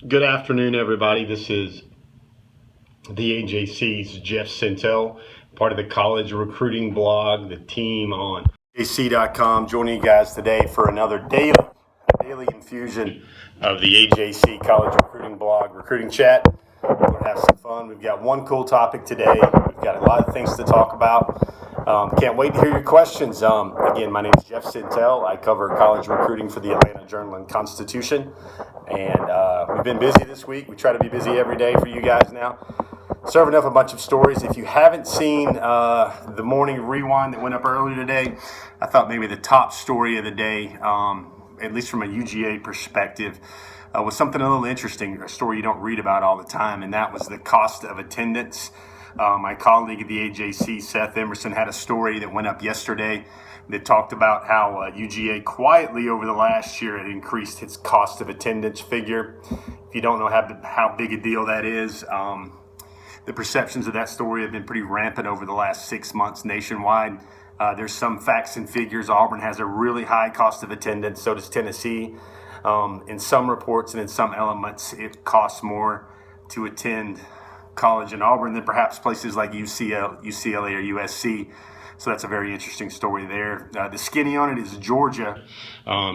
Good afternoon, everybody. This is the AJC's Jeff Sentell, part of the college recruiting blog, the team on AJC.com, joining you guys today for another daily infusion of the AJC college recruiting blog, recruiting chat. We're going to have some fun. We've got one cool topic today. We've got a lot of things to talk about. Can't wait to hear your questions. Again, my name is Jeff Sentell. I cover college recruiting for the Atlanta Journal and Constitution. And we've been busy this week. We try to be busy every day for you guys now. Serving up a bunch of stories. If you haven't seen the morning rewind that went up earlier today, I thought maybe the top story of the day, at least from a UGA perspective, was something a little interesting, a story you don't read about all the time, and that was the cost of attendance. My colleague at the AJC, Seth Emerson, had a story that went up yesterday that talked about how UGA quietly over the last year had increased its cost of attendance figure. If you don't know how big a deal that is, the perceptions of that story have been pretty rampant over the last 6 months nationwide. There's some facts and figures. Auburn has a really high cost of attendance, so does Tennessee. In some reports and in some elements, it costs more to attend college in Auburn than perhaps places like UCLA or USC. So that's a very interesting story there. The skinny on it is Georgia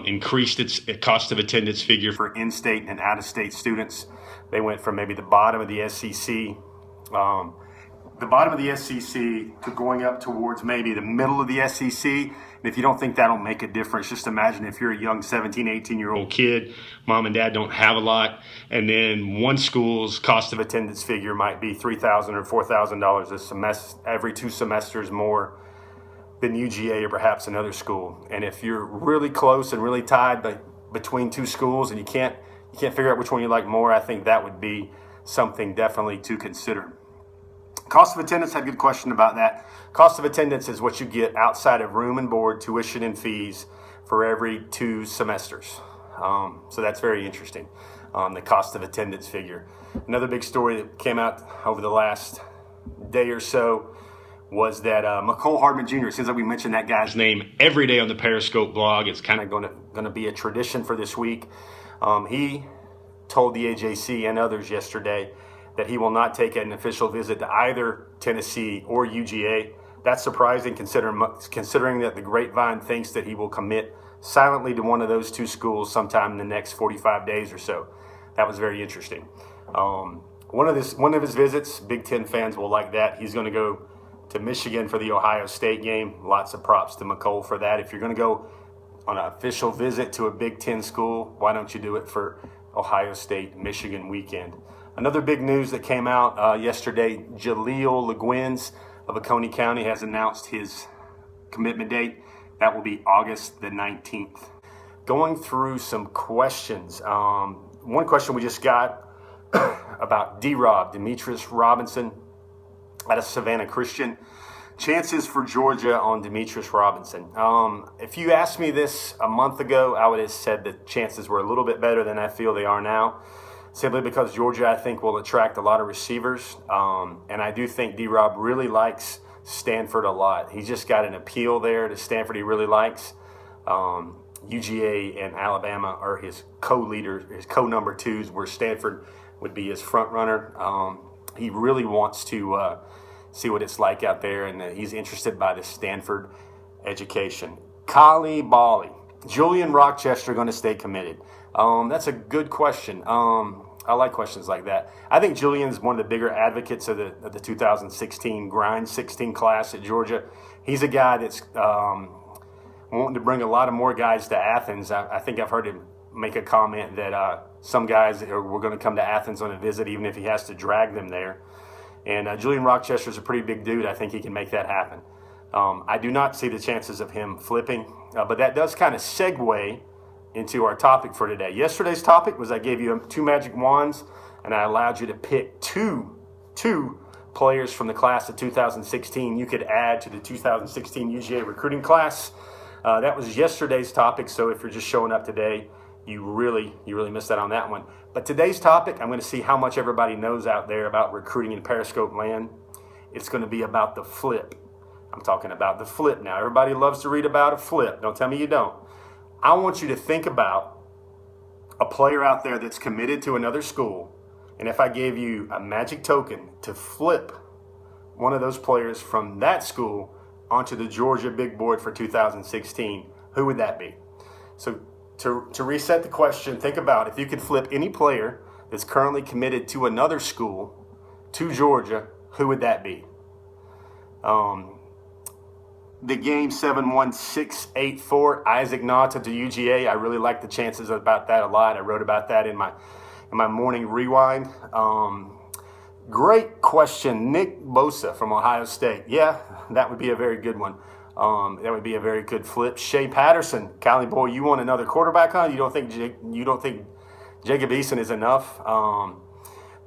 increased its cost of attendance figure for in-state and out-of-state students. They went from maybe the bottom of the SEC, to going up towards maybe the middle of the SEC. And if you don't think that'll make a difference, just imagine if you're a young 17, 18-year-old kid, mom and dad don't have a lot, and then one school's cost of attendance figure might be $3,000 or $4,000 a semester, every 2 semesters more than UGA or perhaps another school. And if you're really close and really tied between 2 schools and you can't figure out which one you like more, I think that would be something definitely to consider. Cost of attendance, had a good question about that. Cost of attendance is what you get outside of room and board, tuition and fees for every 2 semesters. So that's very interesting, the cost of attendance figure. Another big story that came out over the last day or so was that McCole Hardman Jr., it seems like we mention that guy's name every day on the Periscope blog. It's kind of going to be a tradition for this week. He told the AJC and others yesterday that he will not take an official visit to either Tennessee or UGA. That's surprising considering that the grapevine thinks that he will commit silently to one of those 2 schools sometime in the next 45 days or so. That was very interesting. One of his visits, Big Ten fans will like that. He's going to go to Michigan for the Ohio State game. Lots of props to McCole for that. If you're going to go on an official visit to a Big Ten school, why don't you do it for Ohio State, Michigan weekend? Another big news that came out yesterday, Jaleel LeGuins of Oconee County has announced his commitment date. That will be August the 19th. Going through some questions. One question we just got about Demetrius Robinson out of Savannah Christian. Chances for Georgia on Demetrius Robinson. If you asked me this a month ago, I would have said the chances were a little bit better than I feel they are now. Simply because Georgia, I think, will attract a lot of receivers. And I do think D-Rob really likes Stanford a lot. He's just got an appeal there to Stanford he really likes. UGA and Alabama are his co-leaders, his co-number 2s, where Stanford would be his front runner. He really wants to see what it's like out there, and he's interested by the Stanford education. Kali Bali. Julian Rochester going to stay committed? That's a good question. I like questions like that. I think Julian's one of the bigger advocates of the 2016 Grind 16 class at Georgia. He's a guy that's wanting to bring a lot of more guys to Athens. I think I've heard him make a comment that some guys were going to come to Athens on a visit, even if he has to drag them there. And Julian Rochester's a pretty big dude. I think he can make that happen. I do not see the chances of him flipping, but that does kind of segue into our topic for today. Yesterday's topic was I gave you 2 magic wands, and I allowed you to pick two players from the class of 2016 you could add to the 2016 UGA recruiting class. That was yesterday's topic, so if you're just showing up today, you really missed out on that one. But today's topic, I'm going to see how much everybody knows out there about recruiting in Periscope land. It's going to be about the flip. I'm talking about the flip now. Everybody loves to read about a flip. Don't tell me you don't. I want you to think about a player out there that's committed to another school, and if I gave you a magic token to flip one of those players from that school onto the Georgia big board for 2016, who would that be? So to reset the question, think about if you could flip any player that's currently committed to another school to Georgia, who would that be? The game 71684, Isaac Nauta to UGA. I really like the chances about that a lot. I wrote about that in my morning rewind. Great question, Nick Bosa from Ohio State. Yeah, that would be a very good one. That would be a very good flip. Shea Patterson, Cali boy, you want another quarterback, huh? You don't think Jacob Eason is enough?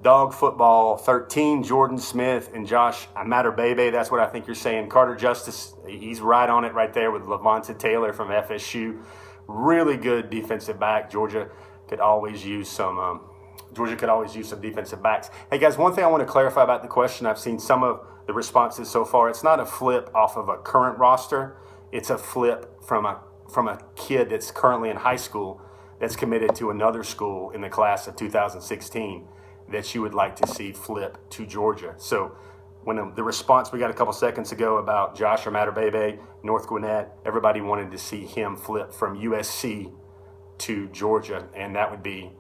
Dog Football 13, Jordan Smith and Josh Matter-Bebe. That's what I think you're saying. Carter Justice, he's right on it right there with Levonta Taylor from FSU. Really good defensive back. Georgia could always use some defensive backs. Hey guys, one thing I want to clarify about the question. I've seen some of the responses so far. It's not a flip off of a current roster. It's a flip from a kid that's currently in high school that's committed to another school in the class of 2016 that you would like to see flip to Georgia. So when the response we got a couple seconds ago about Josh Matter-Bebe, North Gwinnett, everybody wanted to see him flip from USC to Georgia, and that would be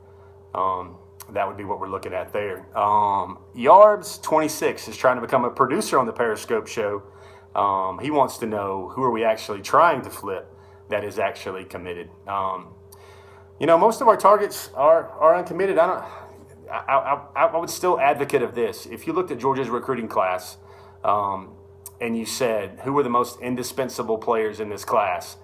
what we're looking at there. Yarbs26 is trying to become a producer on the Periscope show. He wants to know who are we actually trying to flip that is actually committed. Most of our targets are uncommitted. I would still advocate of this. If you looked at Georgia's recruiting class and you said who were the most indispensable players in this class,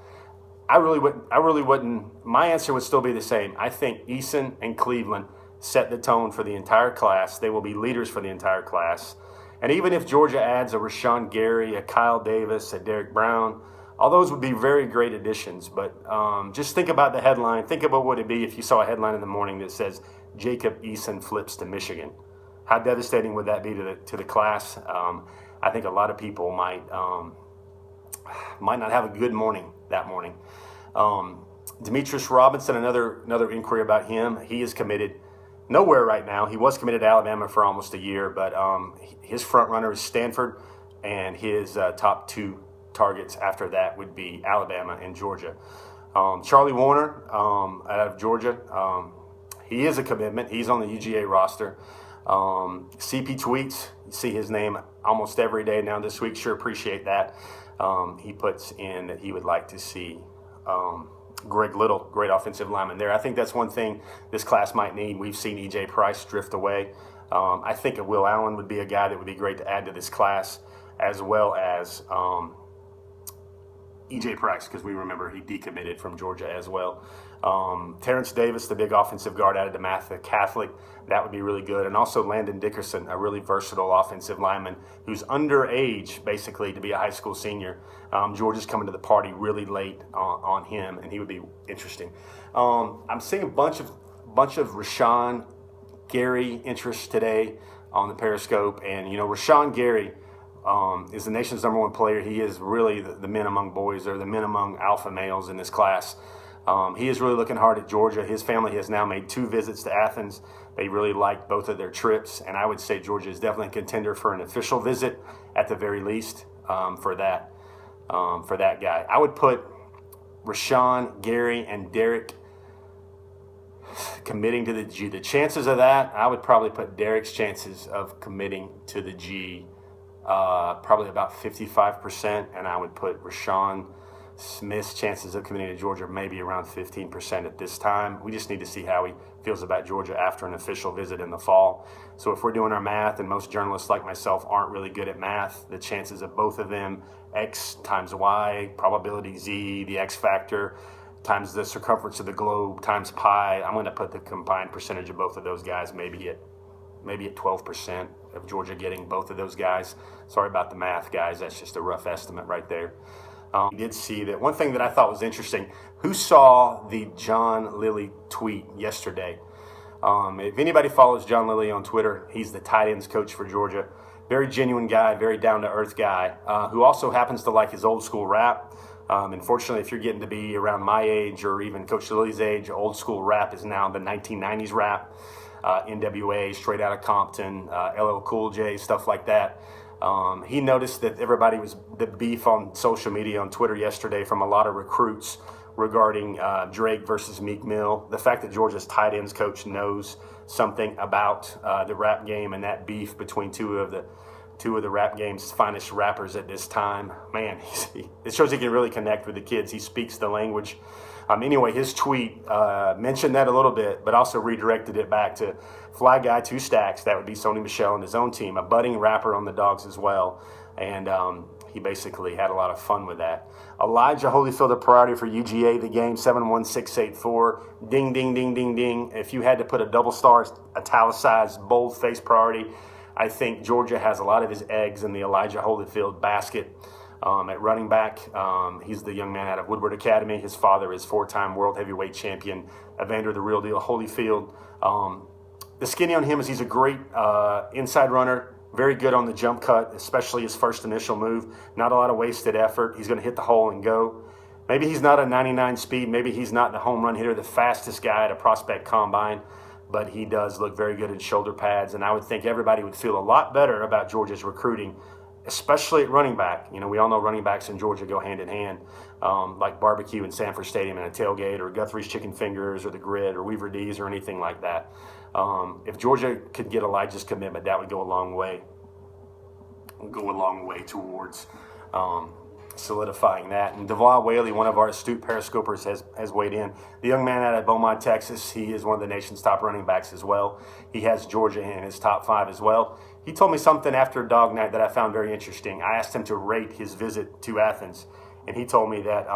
I really wouldn't. My answer would still be the same. I think Eason and Cleveland set the tone for the entire class. They will be leaders for the entire class. And even if Georgia adds a Rashawn Gary, a Kyle Davis, a Derek Brown, all those would be very great additions. But just think about the headline. Think about what it'd be if you saw a headline in the morning that says Jacob Eason flips to Michigan. How devastating would that be to the class? I think a lot of people might not have a good morning that morning. Demetrius Robinson, another inquiry about him. He is committed nowhere right now. He was committed to Alabama for almost a year, but his front runner is Stanford, and his top two targets after that would be Alabama and Georgia. Charlie Warner out of Georgia, he is a commitment. He's on the UGA roster. CP Tweets, you see his name almost every day now this week. Sure appreciate that. He puts in that he would like to see Greg Little, great offensive lineman there. I think that's one thing this class might need. We've seen E.J. Price drift away. I think Will Allen would be a guy that would be great to add to this class, as well as E.J. Price, because we remember he decommitted from Georgia as well. Terrence Davis, the big offensive guard out of DeMatha Catholic, that would be really good. And also Landon Dickerson, a really versatile offensive lineman who's underage, basically, to be a high school senior. Georgia's coming to the party really late on him, and he would be interesting. I'm seeing a bunch of Rashawn Gary interest today on the Periscope, and Rashawn Gary is the nation's #1 player. He is really the men among boys, or the men among alpha males in this class. He is really looking hard at Georgia. His family has now made 2 visits to Athens. They really liked both of their trips, and I would say Georgia is definitely a contender for an official visit at the very least for that guy. I would put Rashawn, Gary, and Derek committing to the G. The chances of that, I would probably put Derek's chances of committing to the G probably about 55%, and I would put Rashawn Smith's chances of committing to Georgia maybe around 15% at this time. We just need to see how he feels about Georgia after an official visit in the fall. So if we're doing our math, and most journalists like myself aren't really good at math, the chances of both of them, X times Y, probability Z, the X factor, times the circumference of the globe, times pi, I'm going to put the combined percentage of both of those guys maybe at 12% of Georgia getting both of those guys. Sorry about the math, guys. That's just a rough estimate right there. I did see that one thing that I thought was interesting. Who saw the John Lilly tweet yesterday? If anybody follows John Lilly on Twitter, he's the tight ends coach for Georgia. Very genuine guy, very down-to-earth guy, who also happens to like his old school rap. Unfortunately, if you're getting to be around my age or even Coach Lilly's age, old school rap is now the 1990s rap. NWA, Straight Outta Compton, LL Cool J, stuff like that. He noticed that the beef on social media, on Twitter yesterday from a lot of recruits regarding Drake versus Meek Mill. The fact that Georgia's tight ends coach knows something about the rap game and that beef between two of the rap game's finest rappers at this time. Man, it shows he can really connect with the kids. He speaks the language. Anyway, his tweet mentioned that a little bit, but also redirected it back to Fly Guy 2 Stacks. That would be Sony Michel and his own team, a budding rapper on the Dogs as well. And he basically had a lot of fun with that. Elijah Holyfield, a priority for UGA, the game, 71684. Ding, ding, ding, ding, ding. If you had to put a double star, italicized, bold-faced priority, I think Georgia has a lot of his eggs in the Elijah Holyfield basket. At running back, he's the young man out of Woodward Academy. His father is four-time world heavyweight champion, Evander the Real Deal Holyfield. The skinny on him is he's a great inside runner, very good on the jump cut, especially his first initial move. Not a lot of wasted effort. He's going to hit the hole and go. Maybe he's not a 99 speed. Maybe he's not the home run hitter, the fastest guy at a prospect combine, but he does look very good in shoulder pads, and I would think everybody would feel a lot better about Georgia's recruiting, especially at running back. You know, we all know running backs in Georgia go hand in hand, like barbecue in Sanford Stadium and a tailgate, or Guthrie's Chicken Fingers, or the Grid, or Weaver D's, or anything like that. If Georgia could get Elijah's commitment, that would go a long way. Towards solidifying that. And Devon Whaley, one of our astute Periscopers, has weighed in. The young man out of Beaumont, Texas, he is one of the nation's top running backs as well. He has Georgia in his top 5 as well. He told me something after Dog Night that I found very interesting. I asked him to rate his visit to Athens, and he told me that,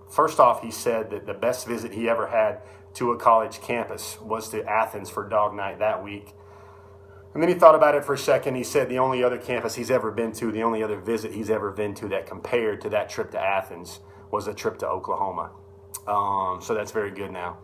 first off, he said that the best visit he ever had to a college campus was to Athens for Dog Night that week. And then he thought about it for a second. He said the only other campus he's ever been to, the only other visit he's ever been to that compared to that trip to Athens was a trip to Oklahoma. So that's very good now.